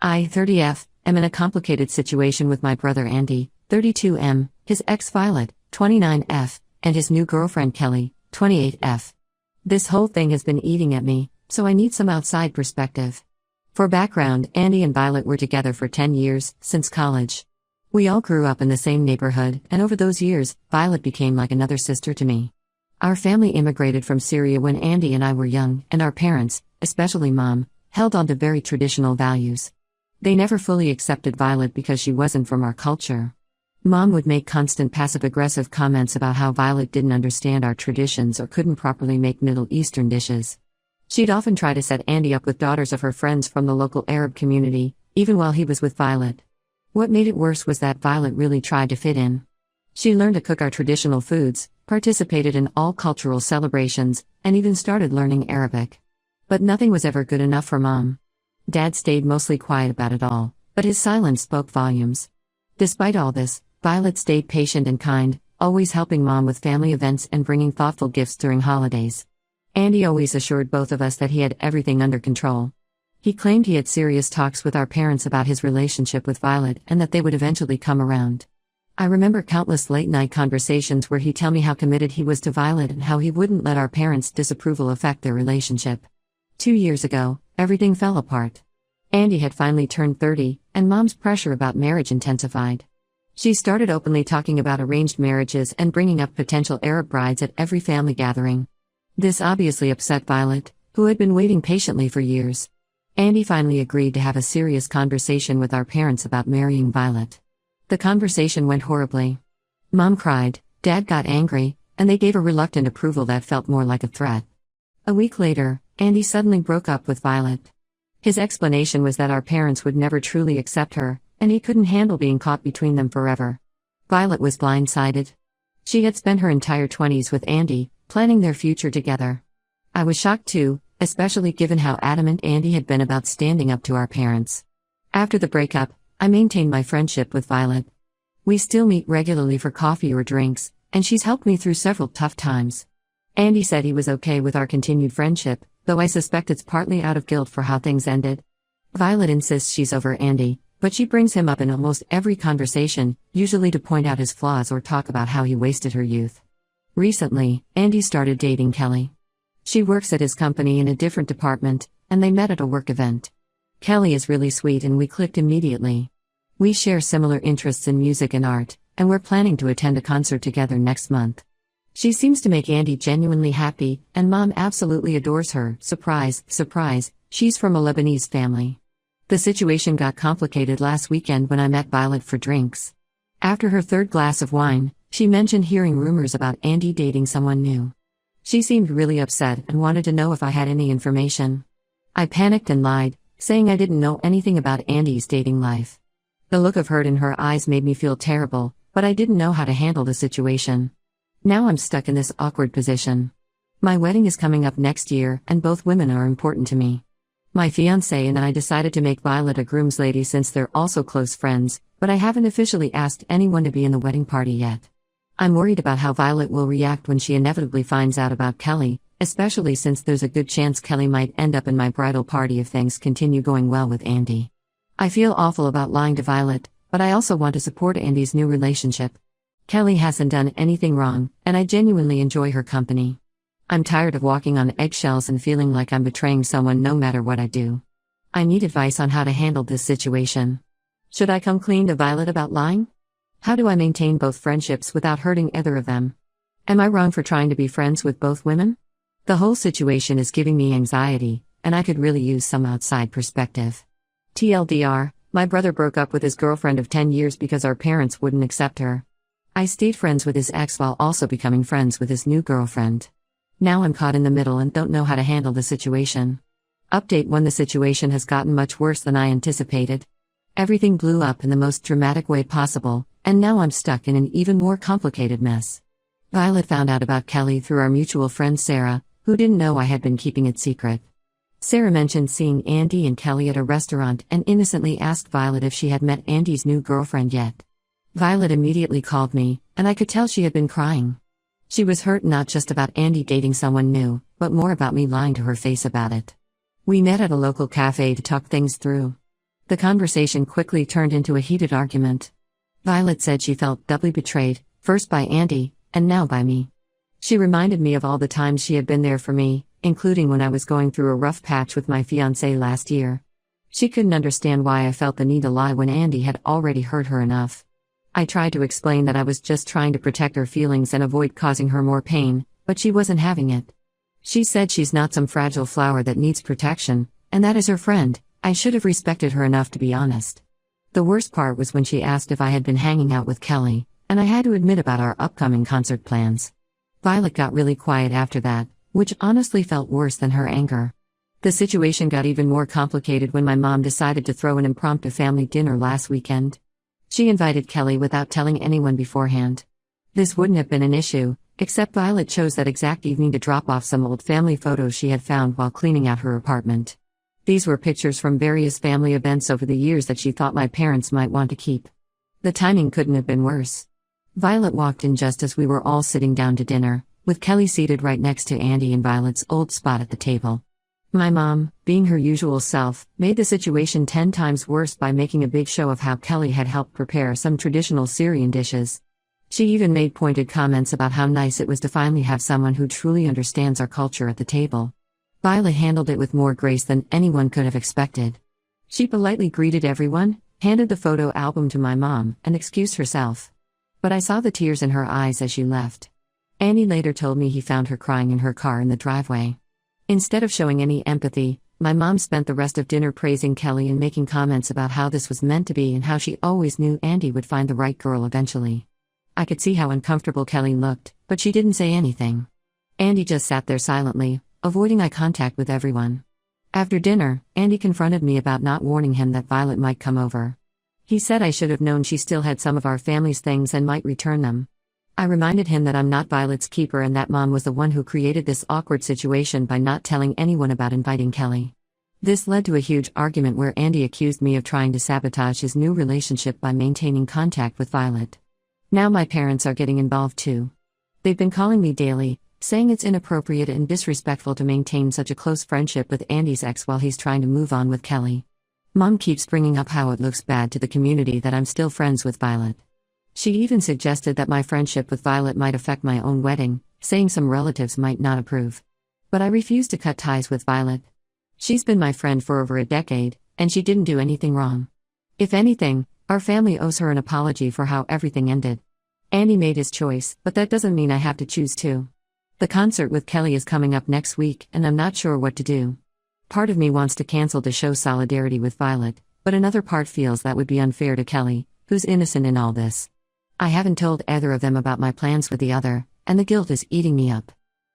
I, 30F, am in a complicated situation with my brother Andy, 32M, his ex Violet, 29F, and his new girlfriend Kelly, 28F. This whole thing has been eating at me, so I need some outside perspective. For background, Andy and Violet were together for 10 years, since college. We all grew up in the same neighborhood, and over those years, Violet became like another sister to me. Our family immigrated from Syria when Andy and I were young, and our parents, especially Mom, held on to very traditional values. They never fully accepted Violet because she wasn't from our culture. Mom would make constant passive-aggressive comments about how Violet didn't understand our traditions or couldn't properly make Middle Eastern dishes. She'd often try to set Andy up with daughters of her friends from the local Arab community, even while he was with Violet. What made it worse was that Violet really tried to fit in. She learned to cook our traditional foods, participated in all cultural celebrations, and even started learning Arabic. But nothing was ever good enough for Mom. Dad stayed mostly quiet about it all, but his silence spoke volumes. Despite all this, Violet stayed patient and kind, always helping Mom with family events and bringing thoughtful gifts during holidays. Andy always assured both of us that he had everything under control. He claimed he had serious talks with our parents about his relationship with Violet and that they would eventually come around. I remember countless late-night conversations where he'd tell me how committed he was to Violet and how he wouldn't let our parents' disapproval affect their relationship. 2 years ago, everything fell apart. Andy had finally turned 30, and Mom's pressure about marriage intensified. She started openly talking about arranged marriages and bringing up potential Arab brides at every family gathering. This obviously upset Violet, who had been waiting patiently for years. Andy finally agreed to have a serious conversation with our parents about marrying Violet. The conversation went horribly. Mom cried, Dad got angry, and they gave a reluctant approval that felt more like a threat. A week later, Andy suddenly broke up with Violet. His explanation was that our parents would never truly accept her, and he couldn't handle being caught between them forever. Violet was blindsided. She had spent her entire 20s with Andy, planning their future together. I was shocked too, especially given how adamant Andy had been about standing up to our parents. After the breakup, I maintained my friendship with Violet. We still meet regularly for coffee or drinks, and she's helped me through several tough times. Andy said he was okay with our continued friendship, though I suspect it's partly out of guilt for how things ended. Violet insists she's over Andy, but she brings him up in almost every conversation, usually to point out his flaws or talk about how he wasted her youth. Recently, Andy started dating Kelly. She works at his company in a different department, and they met at a work event. Kelly is really sweet and we clicked immediately. We share similar interests in music and art, and we're planning to attend a concert together next month. She seems to make Andy genuinely happy, and Mom absolutely adores her. Surprise, surprise, she's from a Lebanese family. The situation got complicated last weekend when I met Violet for drinks. After her third glass of wine, she mentioned hearing rumors about Andy dating someone new. She seemed really upset and wanted to know if I had any information. I panicked and lied, saying I didn't know anything about Andy's dating life. The look of hurt in her eyes made me feel terrible, but I didn't know how to handle the situation. Now I'm stuck in this awkward position. My wedding is coming up next year, and both women are important to me. My fiancé and I decided to make Violet a groomslady since they're also close friends, but I haven't officially asked anyone to be in the wedding party yet. I'm worried about how Violet will react when she inevitably finds out about Kelly, especially since there's a good chance Kelly might end up in my bridal party if things continue going well with Andy. I feel awful about lying to Violet, but I also want to support Andy's new relationship. Kelly hasn't done anything wrong, and I genuinely enjoy her company. I'm tired of walking on eggshells and feeling like I'm betraying someone no matter what I do. I need advice on how to handle this situation. Should I come clean to Violet about lying? How do I maintain both friendships without hurting either of them? Am I wrong for trying to be friends with both women? The whole situation is giving me anxiety, and I could really use some outside perspective. TLDR, my brother broke up with his girlfriend of 10 years because our parents wouldn't accept her. I stayed friends with his ex while also becoming friends with his new girlfriend. Now I'm caught in the middle and don't know how to handle the situation. Update 1: The situation has gotten much worse than I anticipated. Everything blew up in the most dramatic way possible, and now I'm stuck in an even more complicated mess. Violet found out about Kelly through our mutual friend Sarah, who didn't know I had been keeping it secret. Sarah mentioned seeing Andy and Kelly at a restaurant and innocently asked Violet if she had met Andy's new girlfriend yet. Violet immediately called me, and I could tell she had been crying. She was hurt not just about Andy dating someone new, but more about me lying to her face about it. We met at a local cafe to talk things through. The conversation quickly turned into a heated argument. Violet said she felt doubly betrayed, first by Andy, and now by me. She reminded me of all the times she had been there for me, including when I was going through a rough patch with my fiancé last year. She couldn't understand why I felt the need to lie when Andy had already hurt her enough. I tried to explain that I was just trying to protect her feelings and avoid causing her more pain, but she wasn't having it. She said she's not some fragile flower that needs protection, and that as her friend, I should have respected her enough to be honest. The worst part was when she asked if I had been hanging out with Kelly, and I had to admit about our upcoming concert plans. Violet got really quiet after that, which honestly felt worse than her anger. The situation got even more complicated when my mom decided to throw an impromptu family dinner last weekend. She invited Kelly without telling anyone beforehand. This wouldn't have been an issue, except Violet chose that exact evening to drop off some old family photos she had found while cleaning out her apartment. These were pictures from various family events over the years that she thought my parents might want to keep. The timing couldn't have been worse. Violet walked in just as we were all sitting down to dinner, with Kelly seated right next to Andy in Violet's old spot at the table. My mom, being her usual self, made the situation 10 times worse by making a big show of how Kelly had helped prepare some traditional Syrian dishes. She even made pointed comments about how nice it was to finally have someone who truly understands our culture at the table. Violet handled it with more grace than anyone could have expected. She politely greeted everyone, handed the photo album to my mom, and excused herself. But I saw the tears in her eyes as she left. Andy later told me he found her crying in her car in the driveway. Instead of showing any empathy, my mom spent the rest of dinner praising Kelly and making comments about how this was meant to be and how she always knew Andy would find the right girl eventually. I could see how uncomfortable Kelly looked, but she didn't say anything. Andy just sat there silently, avoiding eye contact with everyone. After dinner, Andy confronted me about not warning him that Violet might come over. He said I should have known she still had some of our family's things and might return them. I reminded him that I'm not Violet's keeper and that Mom was the one who created this awkward situation by not telling anyone about inviting Kelly. This led to a huge argument where Andy accused me of trying to sabotage his new relationship by maintaining contact with Violet. Now my parents are getting involved too. They've been calling me daily, saying it's inappropriate and disrespectful to maintain such a close friendship with Andy's ex while he's trying to move on with Kelly. Mom keeps bringing up how it looks bad to the community that I'm still friends with Violet. She even suggested that my friendship with Violet might affect my own wedding, saying some relatives might not approve. But I refuse to cut ties with Violet. She's been my friend for over a decade, and she didn't do anything wrong. If anything, our family owes her an apology for how everything ended. Andy made his choice, but that doesn't mean I have to choose too. The concert with Kelly is coming up next week, and I'm not sure what to do. Part of me wants to cancel to show solidarity with Violet, but another part feels that would be unfair to Kelly, who's innocent in all this. I haven't told either of them about my plans with the other, and the guilt is eating me up.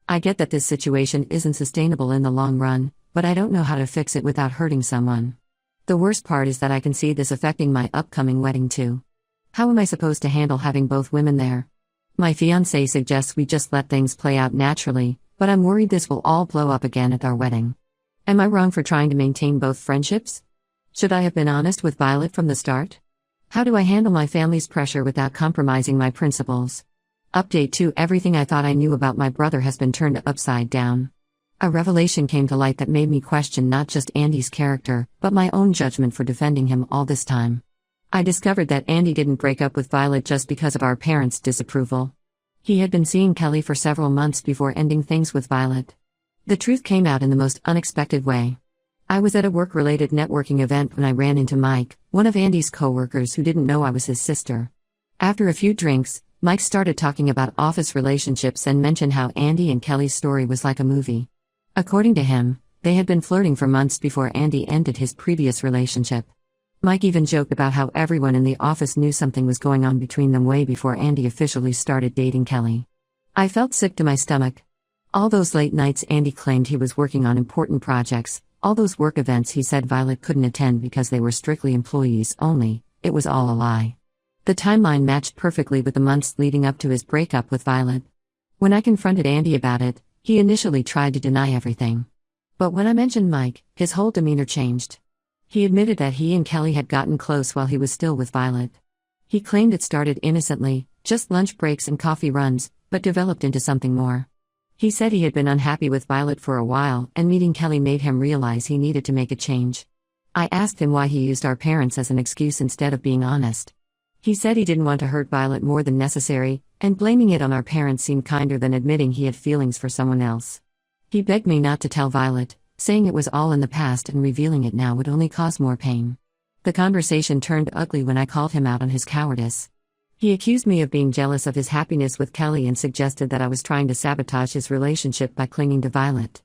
I get that this situation isn't sustainable in the long run, but I don't know how to fix it without hurting someone. The worst part is that I can see this affecting my upcoming wedding too. How am I supposed to handle having both women there? My fiancé suggests we just let things play out naturally, but I'm worried this will all blow up again at our wedding. Am I wrong for trying to maintain both friendships? Should I have been honest with Violet from the start? How do I handle my family's pressure without compromising my principles? Update 2: Everything I thought I knew about my brother has been turned upside down. A revelation came to light that made me question not just Andy's character, but my own judgment for defending him all this time. I discovered that Andy didn't break up with Violet just because of our parents' disapproval. He had been seeing Kelly for several months before ending things with Violet. The truth came out in the most unexpected way. I was at a work-related networking event when I ran into Mike, one of Andy's co-workers who didn't know I was his sister. After a few drinks, Mike started talking about office relationships and mentioned how Andy and Kelly's story was like a movie. According to him, they had been flirting for months before Andy ended his previous relationship. Mike even joked about how everyone in the office knew something was going on between them way before Andy officially started dating Kelly. I felt sick to my stomach. All those late nights Andy claimed he was working on important projects, all those work events he said Violet couldn't attend because they were strictly employees only, it was all a lie. The timeline matched perfectly with the months leading up to his breakup with Violet. When I confronted Andy about it, he initially tried to deny everything. But when I mentioned Mike, his whole demeanor changed. He admitted that he and Kelly had gotten close while he was still with Violet. He claimed it started innocently, just lunch breaks and coffee runs, but developed into something more. He said he had been unhappy with Violet for a while, and meeting Kelly made him realize he needed to make a change. I asked him why he used our parents as an excuse instead of being honest. He said he didn't want to hurt Violet more than necessary, and blaming it on our parents seemed kinder than admitting he had feelings for someone else. He begged me not to tell Violet, saying it was all in the past and revealing it now would only cause more pain. The conversation turned ugly when I called him out on his cowardice. He accused me of being jealous of his happiness with Kelly and suggested that I was trying to sabotage his relationship by clinging to Violet.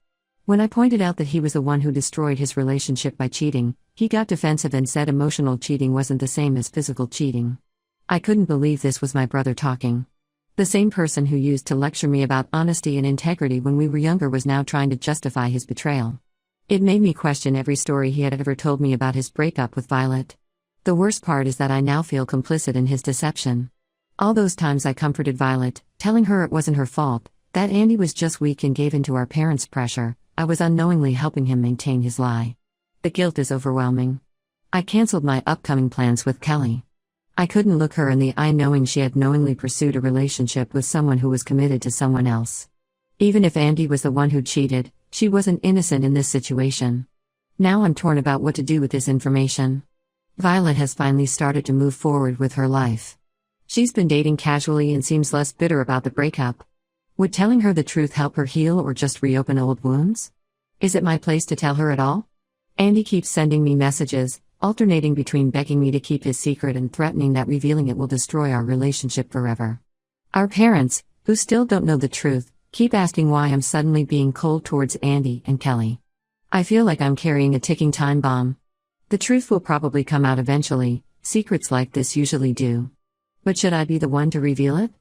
When I pointed out that he was the one who destroyed his relationship by cheating, he got defensive and said emotional cheating wasn't the same as physical cheating. I couldn't believe this was my brother talking. The same person who used to lecture me about honesty and integrity when we were younger was now trying to justify his betrayal. It made me question every story he had ever told me about his breakup with Violet. The worst part is that I now feel complicit in his deception. All those times I comforted Violet, telling her it wasn't her fault, that Andy was just weak and gave in to our parents' pressure, I was unknowingly helping him maintain his lie. The guilt is overwhelming. I canceled my upcoming plans with Kelly. I couldn't look her in the eye knowing she had knowingly pursued a relationship with someone who was committed to someone else. Even if Andy was the one who cheated, she wasn't innocent in this situation. Now I'm torn about what to do with this information. Violet has finally started to move forward with her life. She's been dating casually and seems less bitter about the breakup. Would telling her the truth help her heal or just reopen old wounds? Is it my place to tell her at all? Andy keeps sending me messages, alternating between begging me to keep his secret and threatening that revealing it will destroy our relationship forever. Our parents, who still don't know the truth, keep asking why I'm suddenly being cold towards Andy and Kelly. I feel like I'm carrying a ticking time bomb. The truth will probably come out eventually, secrets like this usually do. But should I be the one to reveal it?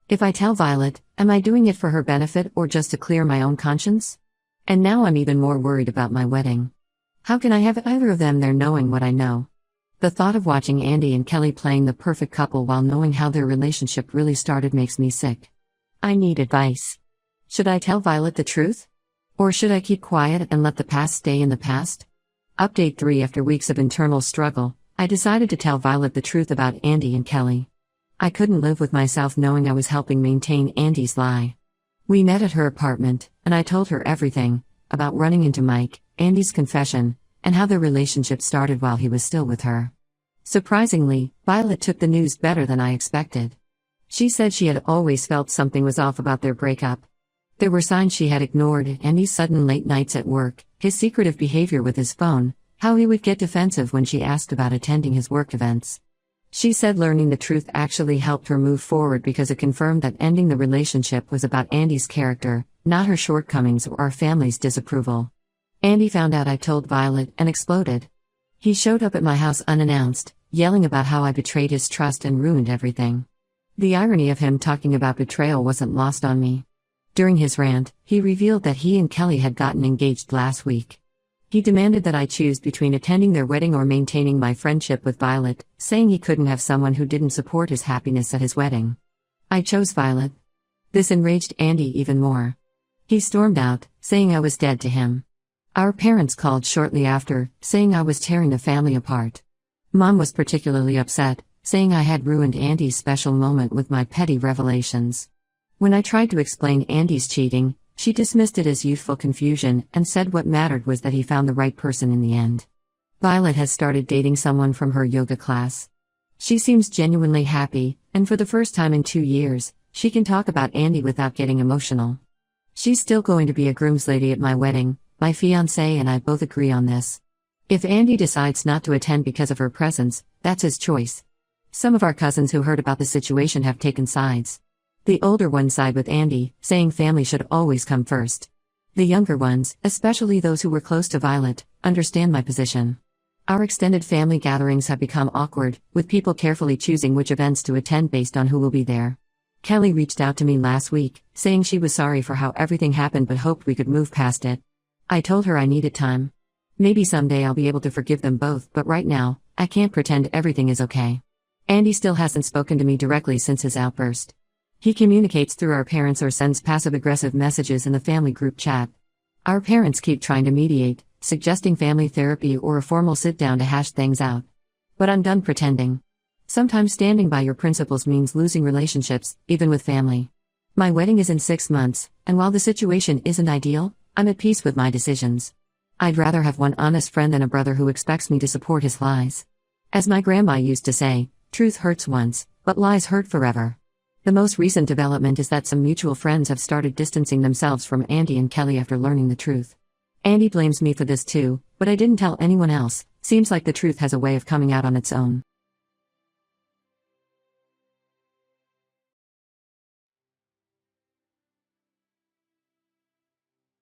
If I tell Violet, am I doing it for her benefit or just to clear my own conscience? And now I'm even more worried about my wedding. How can I have either of them there knowing what I know? The thought of watching Andy and Kelly playing the perfect couple while knowing how their relationship really started makes me sick. I need advice. Should I tell Violet the truth? Or should I keep quiet and let the past stay in the past? Update 3: After weeks of internal struggle, I decided to tell Violet the truth about Andy and Kelly. I couldn't live with myself knowing I was helping maintain Andy's lie. We met at her apartment, and I told her everything, about running into Mike, Andy's confession, and how their relationship started while he was still with her. Surprisingly, Violet took the news better than I expected. She said she had always felt something was off about their breakup. There were signs she had ignored: Andy's sudden late nights at work, his secretive behavior with his phone, how he would get defensive when she asked about attending his work events. She said learning the truth actually helped her move forward because it confirmed that ending the relationship was about Andy's character, not her shortcomings or our family's disapproval. Andy found out I told Violet and exploded. He showed up at my house unannounced, yelling about how I betrayed his trust and ruined everything. The irony of him talking about betrayal wasn't lost on me. During his rant, he revealed that he and Kelly had gotten engaged last week. He demanded that I choose between attending their wedding or maintaining my friendship with Violet, saying he couldn't have someone who didn't support his happiness at his wedding. I chose Violet. This enraged Andy even more. He stormed out, saying I was dead to him. Our parents called shortly after, saying I was tearing the family apart. Mom was particularly upset, saying I had ruined Andy's special moment with my petty revelations. When I tried to explain Andy's cheating, she dismissed it as youthful confusion and said what mattered was that he found the right person in the end. Violet has started dating someone from her yoga class. She seems genuinely happy, and for the first time in 2 years, she can talk about Andy without getting emotional. She's still going to be a groomslady at my wedding. My fiancé and I both agree on this. If Andy decides not to attend because of her presence, that's his choice. Some of our cousins who heard about the situation have taken sides. The older ones side with Andy, saying family should always come first. The younger ones, especially those who were close to Violet, understand my position. Our extended family gatherings have become awkward, with people carefully choosing which events to attend based on who will be there. Kelly reached out to me last week, saying she was sorry for how everything happened but hoped we could move past it. I told her I needed time. Maybe someday I'll be able to forgive them both, but right now, I can't pretend everything is okay. Andy still hasn't spoken to me directly since his outburst. He communicates through our parents or sends passive-aggressive messages in the family group chat. Our parents keep trying to mediate, suggesting family therapy or a formal sit-down to hash things out. But I'm done pretending. Sometimes standing by your principles means losing relationships, even with family. My wedding is in 6 months, and while the situation isn't ideal, I'm at peace with my decisions. I'd rather have one honest friend than a brother who expects me to support his lies. As my grandma used to say, truth hurts once, but lies hurt forever. The most recent development is that some mutual friends have started distancing themselves from Andy and Kelly after learning the truth. Andy blames me for this too, but I didn't tell anyone else. Seems like the truth has a way of coming out on its own.